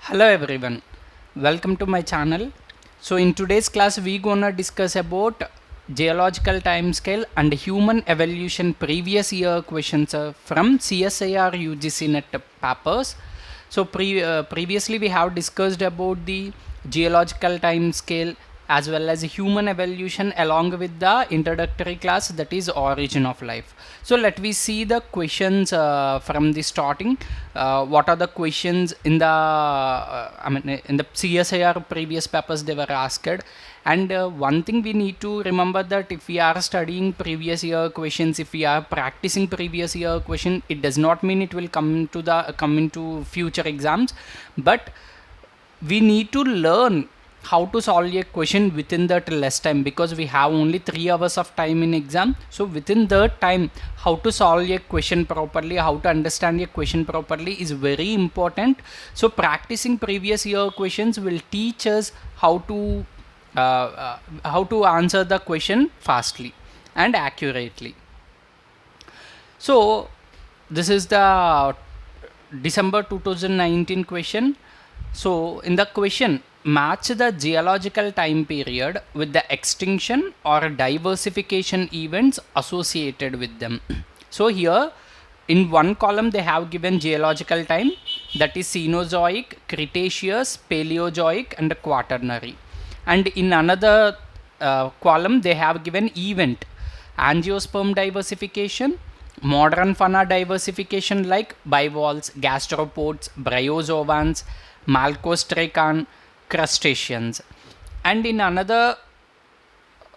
Hello everyone, welcome to my channel. So in today's class we gonna discuss about geological timescale and human evolution previous year questions from CSIR UGC net papers. So previously we have discussed about the geological timescale as well as human evolution along with the introductory class, that is origin of life. So let me see the questions from the starting. What are the questions in the in the CSIR previous papers they were asked. And one thing we need to remember, that if we are studying previous year questions, if we are practicing previous year question, it does not mean it will come into future exams, but we need to learn how to solve a question within that less time, because we have only 3 hours of time in exam. So within that time, how to solve a question properly, how to understand a question properly is very important. So practicing previous year questions will teach us how to answer the question fastly and accurately. So this is the December 2019 question. So in the question, match the geological time period with the extinction or diversification events associated with them. So here in one column they have given geological time, that is Cenozoic, Cretaceous, Paleozoic and Quaternary. And in another column they have given event, angiosperm diversification, modern fauna diversification like bivalves, gastropods, bryozoans, malcostracan, crustaceans. And in another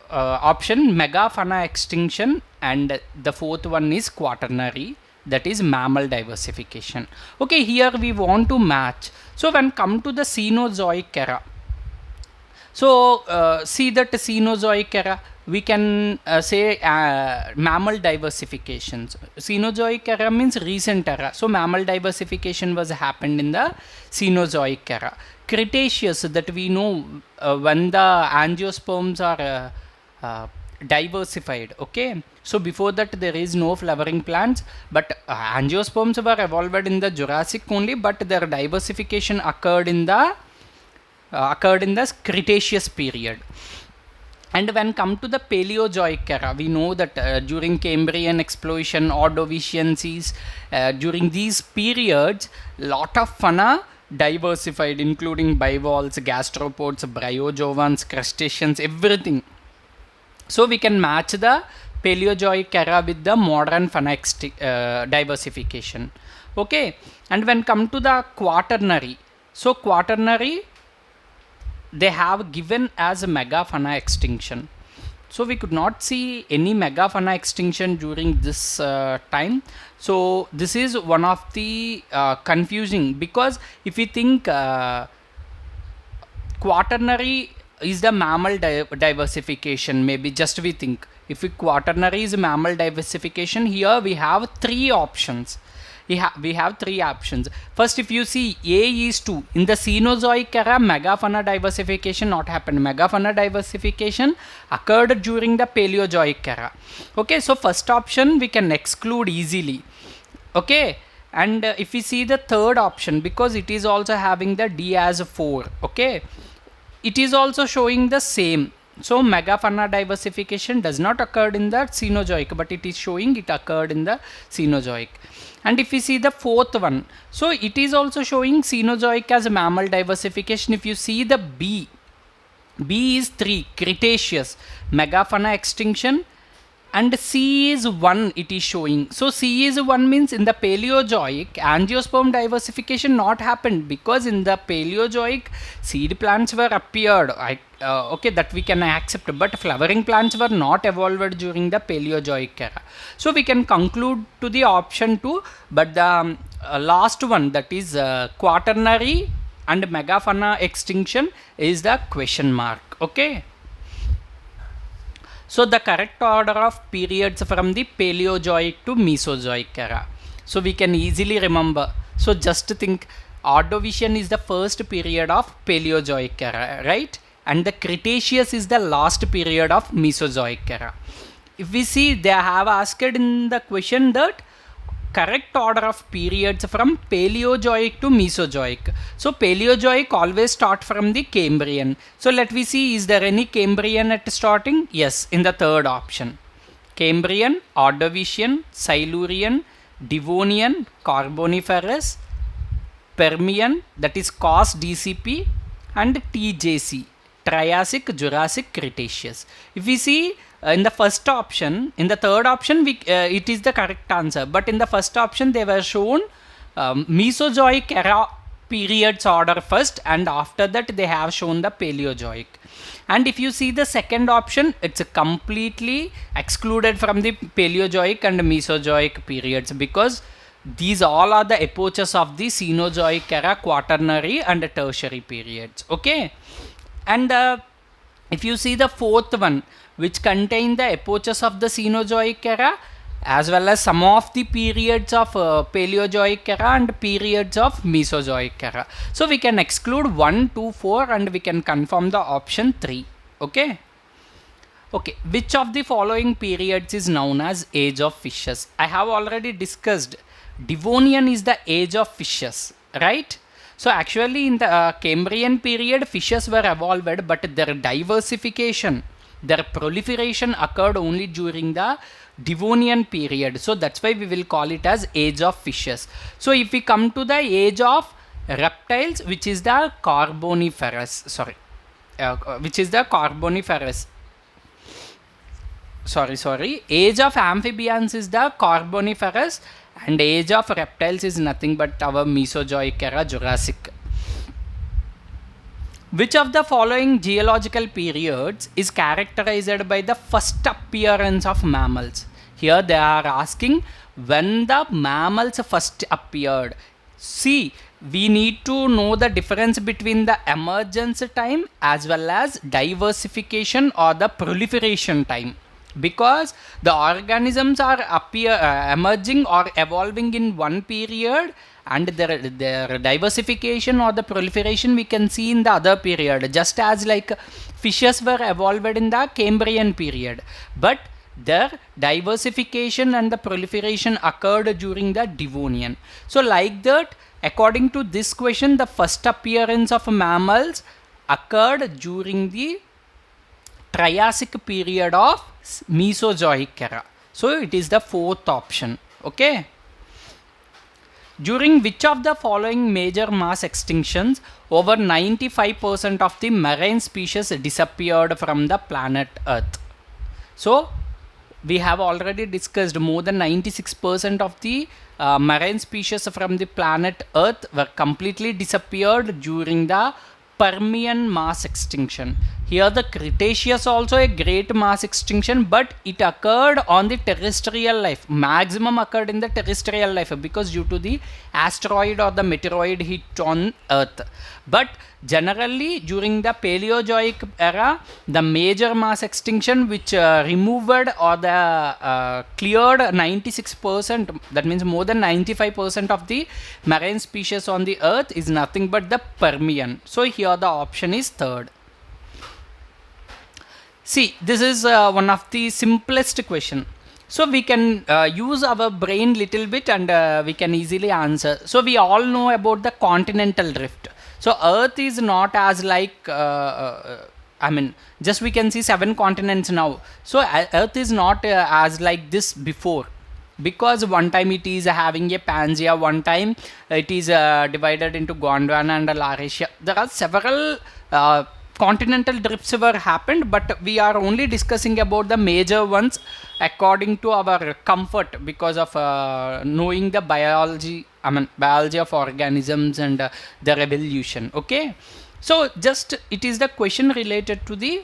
option, megafauna extinction, and the fourth one is quaternary, that is mammal diversification. Okay, here we want to match. So when come to the Cenozoic era, so see that Cenozoic era, we can say mammal diversifications. Cenozoic era means recent era. So mammal diversification was happened in the Cenozoic era. Cretaceous, that we know when the angiosperms are diversified. Okay, so before that there is no flowering plants, but angiosperms were evolved in the Jurassic only, but their diversification occurred in the Cretaceous period. And when come to the Paleozoic era, we know that during Cambrian explosion, Ordovician seas, during these periods, lot of fauna diversified, including bivalves, gastropods, bryozoans, crustaceans, everything. So we can match the Paleozoic era with the modern fauna diversification. Okay, and when come to the Quaternary, so Quaternary they have given as a megafauna extinction. So we could not see any megafauna extinction during this time. So this is one of the confusing, because if you think quaternary is the mammal diversification, maybe just we think if quaternary is mammal diversification, here we have three options. We have three options. First, if you see, A is 2. In the Cenozoic era, megafauna diversification not happened. Megafauna diversification occurred during the Paleozoic era. Okay, so first option we can exclude easily. Okay, and if we see the third option, because it is also having the D as 4. Okay, it is also showing the same. So megafauna diversification does not occur in the Cenozoic, but it is showing it occurred in the Cenozoic. And if we see the fourth one, so it is also showing Cenozoic as a mammal diversification. If you see the B is 3, Cretaceous, megafauna extinction, and C is 1, it is showing. So C is 1 means in the Paleozoic, angiosperm diversification not happened, because in the Paleozoic seed plants were appeared. Okay, that we can accept, but flowering plants were not evolved during the Paleozoic era. So we can conclude to the option 2, but the last one, that is quaternary and megafauna extinction, is the question mark. Okay. So the correct order of periods from the Paleozoic to Mesozoic era. So we can easily remember. So just think, Ordovician is the first period of Paleozoic era, right? And the Cretaceous is the last period of Mesozoic era. If we see, they have asked in the question that correct order of periods from Paleozoic to Mesozoic. So Paleozoic always start from the Cambrian. So let me see, is there any Cambrian at starting? Yes, in the third option. Cambrian, Ordovician, Silurian, Devonian, Carboniferous, Permian, that is COS DCP, and TJC, Triassic, Jurassic, Cretaceous. If we see in the first option, in the third option, it is the correct answer. But in the first option, they were shown Mesozoic era periods order first, and after that, they have shown the Paleozoic. And if you see the second option, it's completely excluded from the Paleozoic and Mesozoic periods, because these all are the epochs of the Cenozoic era, Quaternary and Tertiary periods. Okay, and if you see the fourth one, which contain the epochs of the Cenozoic era as well as some of the periods of Paleozoic era and periods of Mesozoic era. So we can exclude 1, 2, 4 and we can confirm the option 3. Okay. Okay, which of the following periods is known as Age of Fishes? I have already discussed Devonian is the age of fishes, right? So actually in the Cambrian period, fishes were evolved, but their diversification, their proliferation occurred only during the Devonian period. So that's why we will call it as age of fishes. So if we come to the age of reptiles, which is the Carboniferous, age of amphibians is the Carboniferous, and age of reptiles is nothing but our Mesozoic era, Jurassic. Which of the following geological periods is characterized by the first appearance of mammals? Here they are asking when the mammals first appeared. See, we need to know the difference between the emergence time as well as diversification or the proliferation time, because the organisms are emerging or evolving in one period, and their diversification or the proliferation we can see in the other period, just as like fishes were evolved in the Cambrian period, but their diversification and the proliferation occurred during the Devonian. So like that, according to this question, the first appearance of mammals occurred during the Triassic period of Mesozoic era. So it is the fourth option. Okay. During which of the following major mass extinctions over 95% of the marine species disappeared from the planet Earth? So we have already discussed more than 96% of the marine species from the planet Earth were completely disappeared during the Permian mass extinction. Here the Cretaceous also a great mass extinction, but it occurred on the terrestrial life. Maximum occurred in the terrestrial life because due to the asteroid or the meteoroid hit on Earth. But generally during the Paleozoic era, the major mass extinction which removed or the cleared 96%, that means more than 95% of the marine species on the Earth is nothing but the Permian. So here the option is third. See, this is one of the simplest question. So we can use our brain little bit and we can easily answer. So we all know about the continental drift. So Earth is not as like, just we can see 7 continents now. So Earth is not as like this before. Because one time it is having a Pangaea, one time it is divided into Gondwana and Laurasia. There are several continental drifts were happened, but we are only discussing about the major ones according to our comfort, because of knowing the biology of organisms and their evolution. Okay, so just it is the question related to the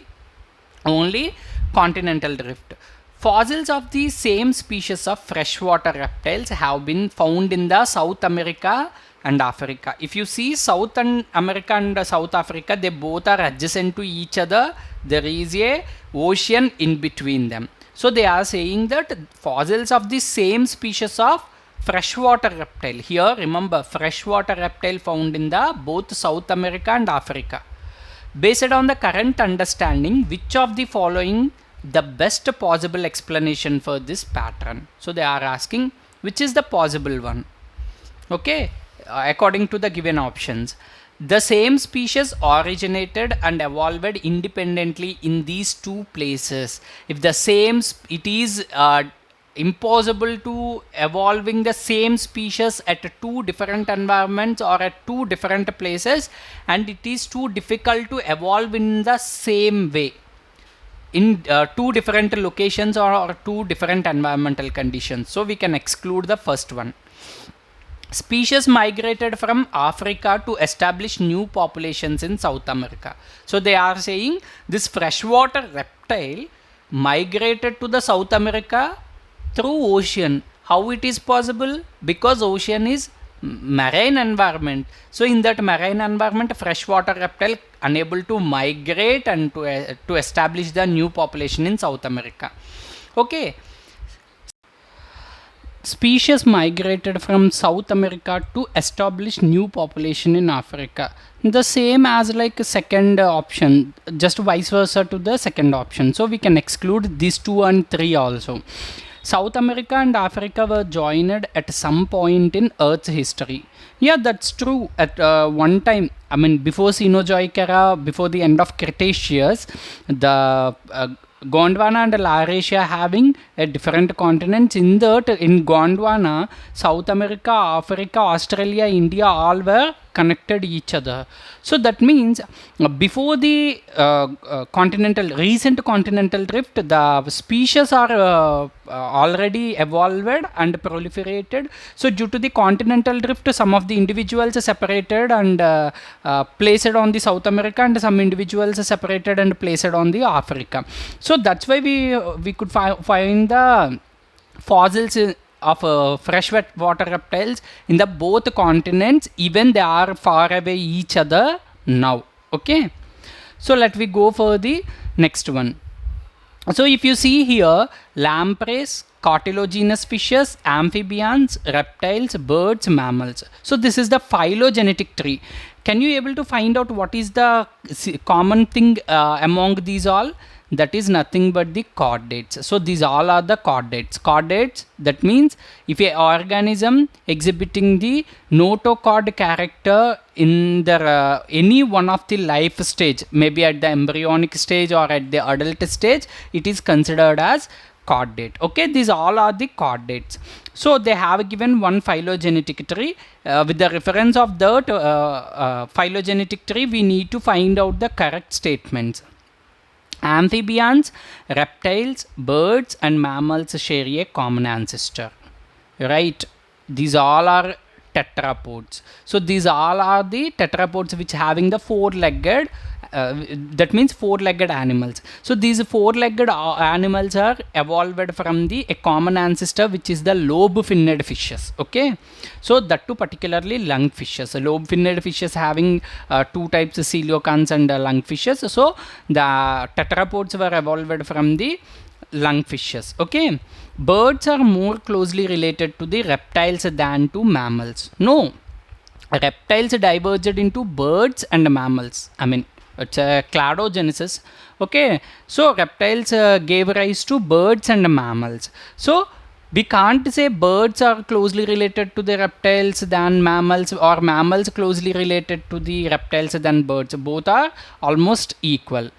only continental drift. Fossils of the same species of freshwater reptiles have been found in the South America and Africa. If you see South America and South Africa, they both are adjacent to each other. There is a ocean in between them. So they are saying that fossils of the same species of freshwater reptile. Here remember, freshwater reptile found in the both South America and Africa. Based on the current understanding, which of the following the best possible explanation for this pattern? So they are asking which is the possible one. Okay, according to the given options, the same species originated and evolved independently in these two places. If the same it is impossible to evolving the same species at two different environments or at two different places, and it is too difficult to evolve in the same way in two different locations or two different environmental conditions, so we can exclude the first one. Species migrated from Africa to establish new populations in South America. So they are saying this freshwater reptile migrated to the South America through ocean. How it is possible? Because ocean is marine environment. So in that marine environment, freshwater reptile unable to migrate and to establish the new population in South America. Okay. Species migrated from South America to establish new population in Africa. The same as like second option, just vice versa to the second option. So we can exclude these 2 and 3 also. South America and Africa were joined at some point in Earth's history. Yeah, that's true. At one time, I mean, before Cenozoic era, before the end of Cretaceous, the Gondwana and Laurasia having a different continents. In that, in Gondwana, South America, Africa, Australia, India, all were connected each other. So that means before the recent continental drift, the species are already evolved and proliferated. So due to the continental drift, some of the individuals separated and placed on the South America, and some individuals separated and placed on the Africa. So that's why we could find the fossils of freshwater reptiles in the both continents, even they are far away each other now. Okay, so let we go for the next one. So if you see here, lampreys, cartilaginous fishes, amphibians, reptiles, birds, mammals. So this is the phylogenetic tree. Can you able to find out what is the common thing among these all? That is nothing but the chordates. So these all are the chordates. Chordates, that means if a organism exhibiting the notochord character in the any one of the life stage, maybe at the embryonic stage or at the adult stage, it is considered as chordate. Okay, these all are the chordates. So they have given one phylogenetic tree. With the reference of that phylogenetic tree, we need to find out the correct statements. Amphibians, reptiles, birds and mammals share a common ancestor. Right? These all are tetrapods. So these all are the tetrapods which having the four-legged, that means four-legged animals. So these four-legged animals are evolved from a common ancestor, which is the lobe-finned fishes. Okay, so that too particularly lungfishes. Lobe-finned fishes having two types of coelacanths and lungfishes. So the tetrapods were evolved from the lungfishes. Okay, birds are more closely related to the reptiles than to mammals. No, reptiles diverged into birds and mammals. I mean, it's a cladogenesis. Okay, so reptiles gave rise to birds and mammals. So we can't say birds are closely related to the reptiles than mammals, or mammals closely related to the reptiles than birds. Both are almost equal.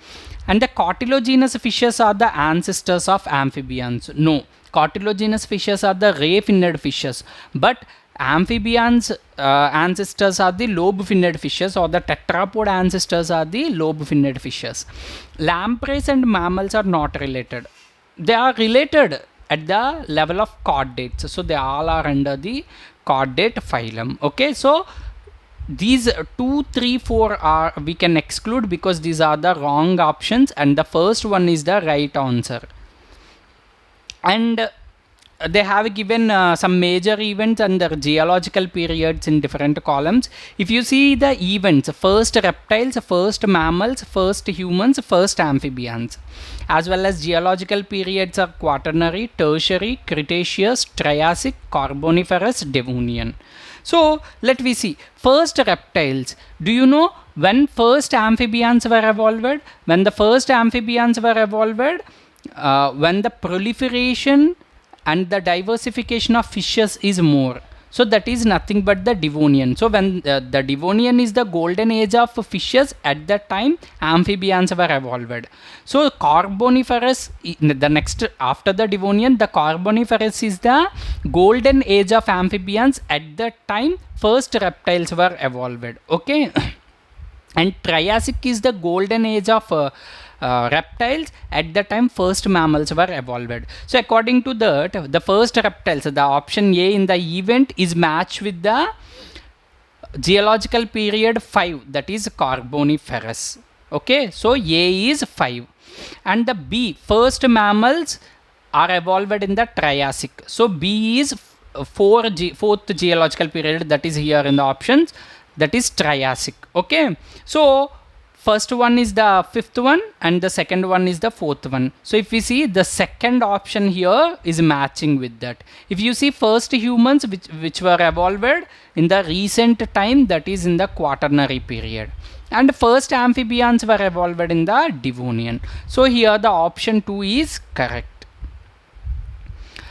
And the cartilaginous fishes are the ancestors of amphibians. No, cartilaginous fishes are the ray-finned fishes, but amphibians ancestors are the lobe-finned fishes, or the tetrapod ancestors are the lobe-finned fishes. Lampreys and mammals are not related. They are related at the level of chordates. So they all are under the chordate phylum. Okay, so these 2, 3, 4 are we can exclude because these are the wrong options, and the first one is the right answer. And they have given some major events and their geological periods in different columns. If you see the events, first reptiles, first mammals, first humans, first amphibians, as well as geological periods are Quaternary, Tertiary, Cretaceous, Triassic, Carboniferous, Devonian. So let we see. First reptiles. Do you know when first amphibians were evolved? When the first amphibians were evolved, when the proliferation and the diversification of fishes is more. So that is nothing but the Devonian. So when the Devonian is the golden age of fishes, at that time amphibians were evolved. So Carboniferous, the next after the Devonian, the Carboniferous is the golden age of amphibians. At that time first reptiles were evolved. Okay. And Triassic is the golden age of reptiles. At the time first mammals were evolved. So according to that, the first reptiles, the option A in the event, is matched with the geological period 5, that is Carboniferous. Okay, so A is 5, and the B, first mammals are evolved in the Triassic. So B is fourth geological period, that is here in the options, that is Triassic. Okay, so first one is the fifth one and the second one is the fourth one. So if we see, the second option here is matching with that. If you see, first humans which were evolved in the recent time, that is in the Quaternary period, and first amphibians were evolved in the Devonian. So here the option 2 is correct.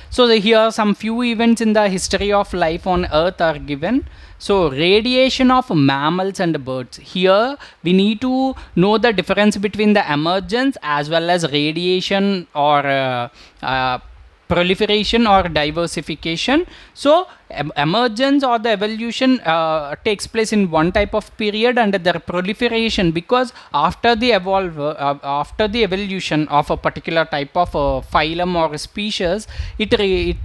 So here some few events in the history of life on Earth are given. So radiation of mammals and birds. Here we need to know the difference between the emergence as well as radiation or proliferation or diversification. So emergence or the evolution takes place in one type of period, and the proliferation, because after the evolution of a particular type of phylum or species, it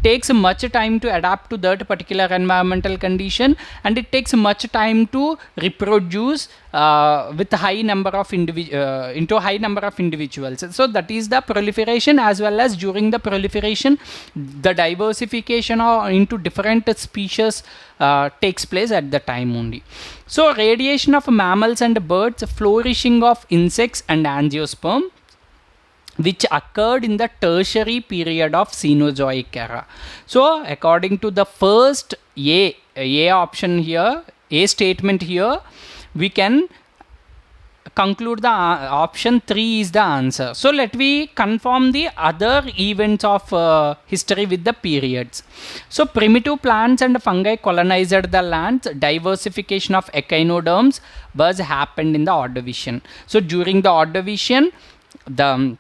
takes much time to adapt to that particular environmental condition, and it takes much time to reproduce with high number of into high number of individuals. So that is the proliferation, as well as during the proliferation the diversification or into different species takes place at the time only. So radiation of mammals and birds, flourishing of insects and angiosperm, which occurred in the tertiary period of Cenozoic era. So according to the first A option here, A statement here, we can conclude the option 3 is the answer. So let me confirm the other events of history with the periods. So primitive plants and fungi colonized the lands. Diversification of echinoderms was happened in the Ordovician. So during the Ordovician, the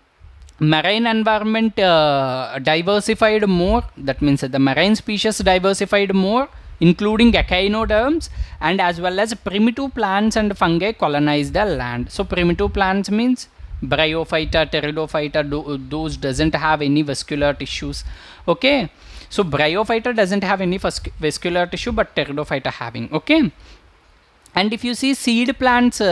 marine environment diversified more. That means the marine species diversified more, including echinoderms, and as well as primitive plants and fungi colonize the land. So primitive plants means Bryophyta, Pteridophyta, those doesn't have any vascular tissues. Okay, so Bryophyta doesn't have any vascular tissue, but Pteridophyta having. Okay, and if you see, seed plants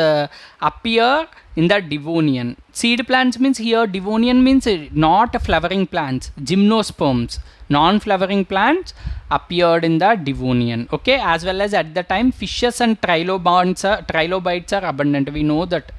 appear in the Devonian. Seed plants means here Devonian means not flowering plants, gymnosperms, non-flowering plants appeared in the Devonian. Okay, as well as at the time fishes and trilobites are abundant. We know that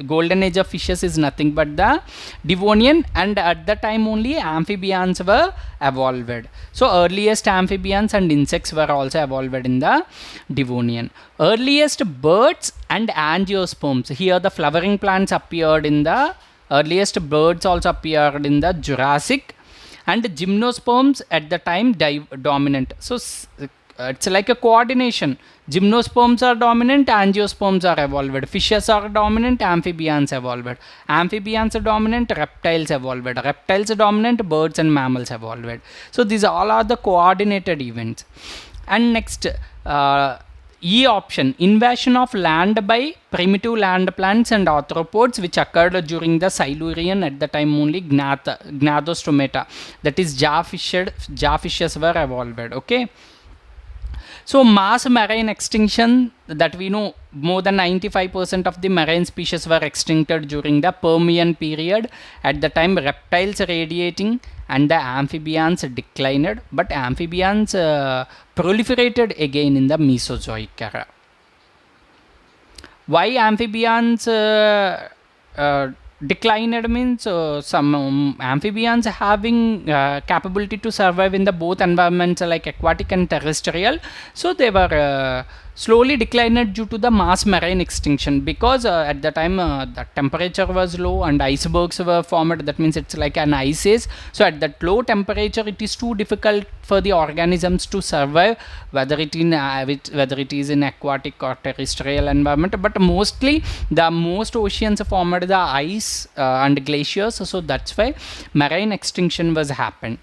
golden age of fishes is nothing but the Devonian, and at the time only amphibians were evolved. So earliest amphibians and insects were also evolved in the Devonian. Earliest birds and angiosperms, here the flowering plants appeared in the earliest birds also appeared in the Jurassic, and gymnosperms at the time dominant. So it's like a coordination. Gymnosperms are dominant, angiosperms are evolved. Fishes are dominant, amphibians evolved. Amphibians are dominant, reptiles evolved. Reptiles are dominant, birds and mammals evolved. So these all are the coordinated events. And next, E option, invasion of land by primitive land plants and arthropods, which occurred during the Silurian. At the time only Gnathostomata, that is jaw fishes were evolved. Okay, so mass marine extinction, that we know more than 95% of the marine species were extincted during the Permian period. At the time reptiles radiating and the amphibians declined, but amphibians proliferated again in the Mesozoic era. Why amphibians declined means some amphibians having capability to survive in the both environments like aquatic and terrestrial, so they were slowly declined due to the mass marine extinction, because at the time the temperature was low and icebergs were formed. That means it's like an ice age. So at that low temperature it is too difficult for the organisms to survive, whether it is in aquatic or terrestrial environment. But mostly the most oceans formed the ice and glaciers, so that's why marine extinction was happened.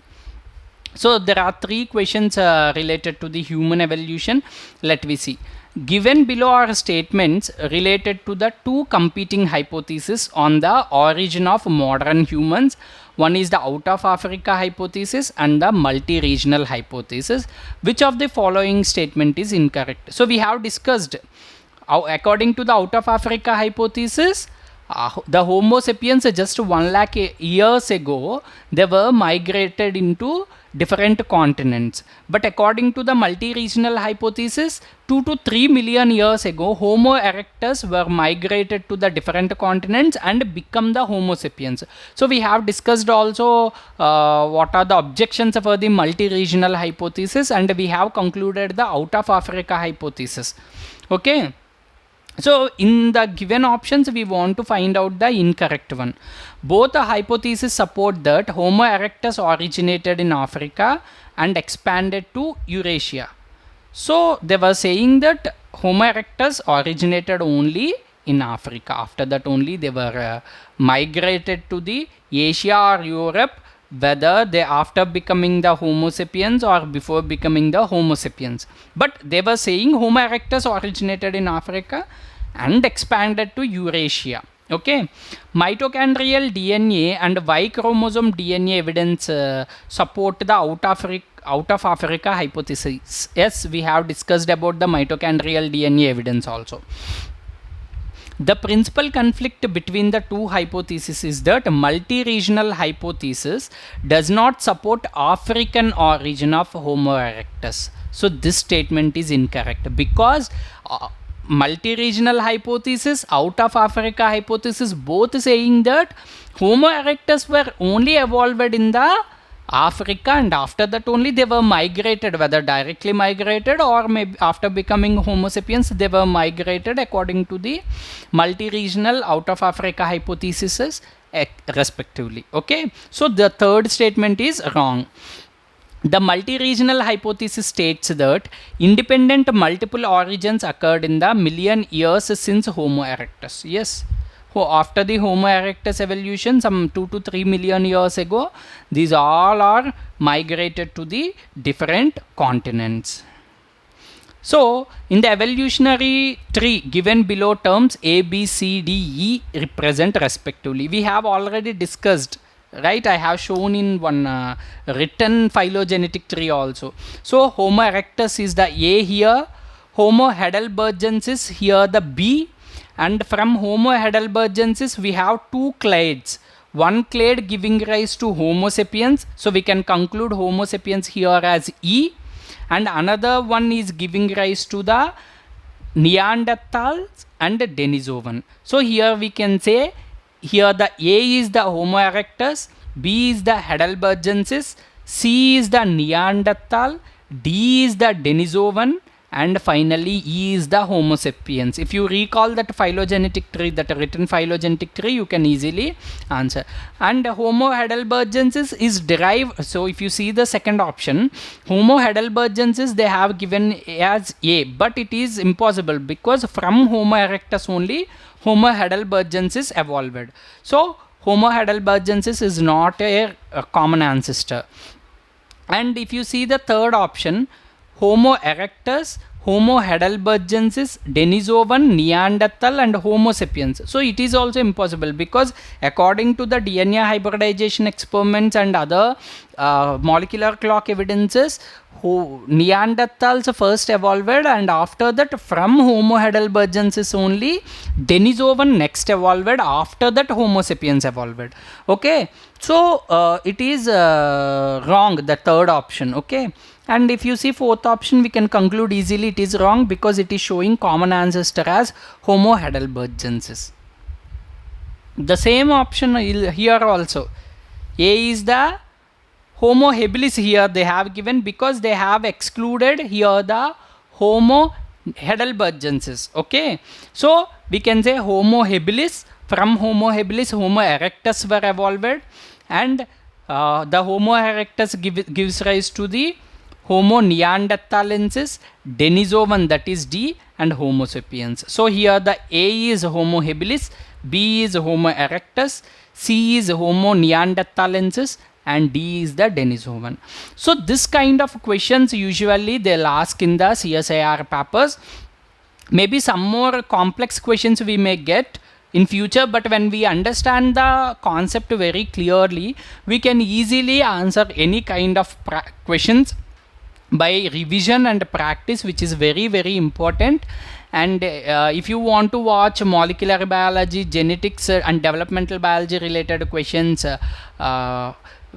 So there are three questions related to the human evolution. Let me see. Given below are statements related to the two competing hypotheses on the origin of modern humans. One is the out of Africa hypothesis and the multi-regional hypothesis. Which of the following statement is incorrect? So we have discussed, according to the out of Africa hypothesis, the Homo sapiens just 1 lakh years ago, they were migrated into different continents. But according to the multi-regional hypothesis, 2 to 3 million years ago, Homo erectus were migrated to the different continents and become the Homo sapiens. So we have discussed also what are the objections for the multi-regional hypothesis, and we have concluded the out of Africa hypothesis. Okay. So in the given options, we want to find out the incorrect one. Both the hypotheses support that Homo erectus originated in Africa and expanded to Eurasia. So they were saying that Homo erectus originated only in Africa. After that only they were migrated to the Asia or Europe, whether they after becoming the Homo sapiens or before becoming the Homo sapiens. But they were saying Homo erectus originated in Africa and expanded to Eurasia. Okay, mitochondrial DNA and Y chromosome DNA evidence support the out of Africa hypothesis. Yes, we have discussed about the mitochondrial DNA evidence also. The principal conflict between the two hypotheses is that multi-regional hypothesis does not support African origin of Homo erectus. So this statement is incorrect, because multi-regional hypothesis, out of Africa hypothesis, both saying that Homo erectus were only evolved in the Africa, and after that only they were migrated, whether directly migrated or maybe after becoming Homo sapiens they were migrated according to the multi-regional out of Africa hypothesis respectively. Okay, so the third statement is wrong. The multi-regional hypothesis states that independent multiple origins occurred in the million years since Homo erectus. Yes, after the Homo erectus evolution some 2 to 3 million years ago, these all are migrated to the different continents. So in the evolutionary tree given below, terms A, B, C, D, E represent respectively. We have already discussed, right? I have shown in one written phylogenetic tree also. So Homo erectus is the A here, Homo heidelbergensis here the B, and from Homo heidelbergensis we have two clades. One clade giving rise to Homo sapiens, so we can conclude Homo sapiens here as E, and another one is giving rise to the Neanderthals and Denisovan. So here we can say, here the A is the Homo erectus, B is the heidelbergensis, C is the Neanderthal, D is the Denisovan, and finally E is the Homo sapiens. If you recall that phylogenetic tree, that written phylogenetic tree, you can easily answer. And Homo heidelbergensis is derived, so if you see the second option, Homo heidelbergensis they have given as A, but it is impossible, because from Homo erectus only Homo heidelbergensis evolved. So Homo heidelbergensis is not a common ancestor. And if you see the third option, Homo erectus, Homo heidelbergensis, Denisovan, Neanderthal and Homo sapiens. So it is also impossible, because according to the DNA hybridization experiments and other molecular clock evidences, Neanderthals first evolved, and after that from Homo heidelbergensis only Denisovan next evolved, after that Homo sapiens evolved. Okay, so it is wrong, the third option. Okay, and if you see fourth option, we can conclude easily it is wrong, because it is showing common ancestor as Homo heidelbergensis. The same option here also, A is the Homo habilis here they have given, because they have excluded here the Homo Heidelbergensis. Okay, so we can say Homo habilis. From Homo habilis, Homo erectus were evolved, and the Homo erectus gives rise to the Homo neanderthalensis, Denisovan, that is D, and Homo sapiens. So here the A is Homo habilis, B is Homo erectus, C is Homo neanderthalensis, and D is the Denisovan. So this kind of questions usually they'll ask in the CSIR papers. Maybe some more complex questions we may get in future, but when we understand the concept very clearly, we can easily answer any kind of questions by revision and practice, which is very very important. And if you want to watch molecular biology, genetics, and developmental biology related questions,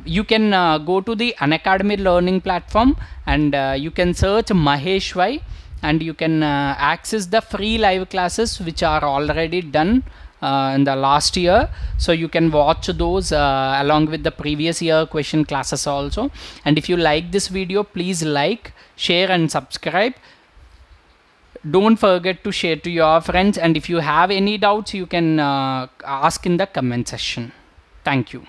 you can go to the Unacademy learning platform, and you can search Mahesh Y, and you can access the free live classes which are already done in the last year. So you can watch those along with the previous year question classes also. And if you like this video, please like, share and subscribe. Don't forget to share to your friends, and if you have any doubts, you can ask in the comment section. Thank you.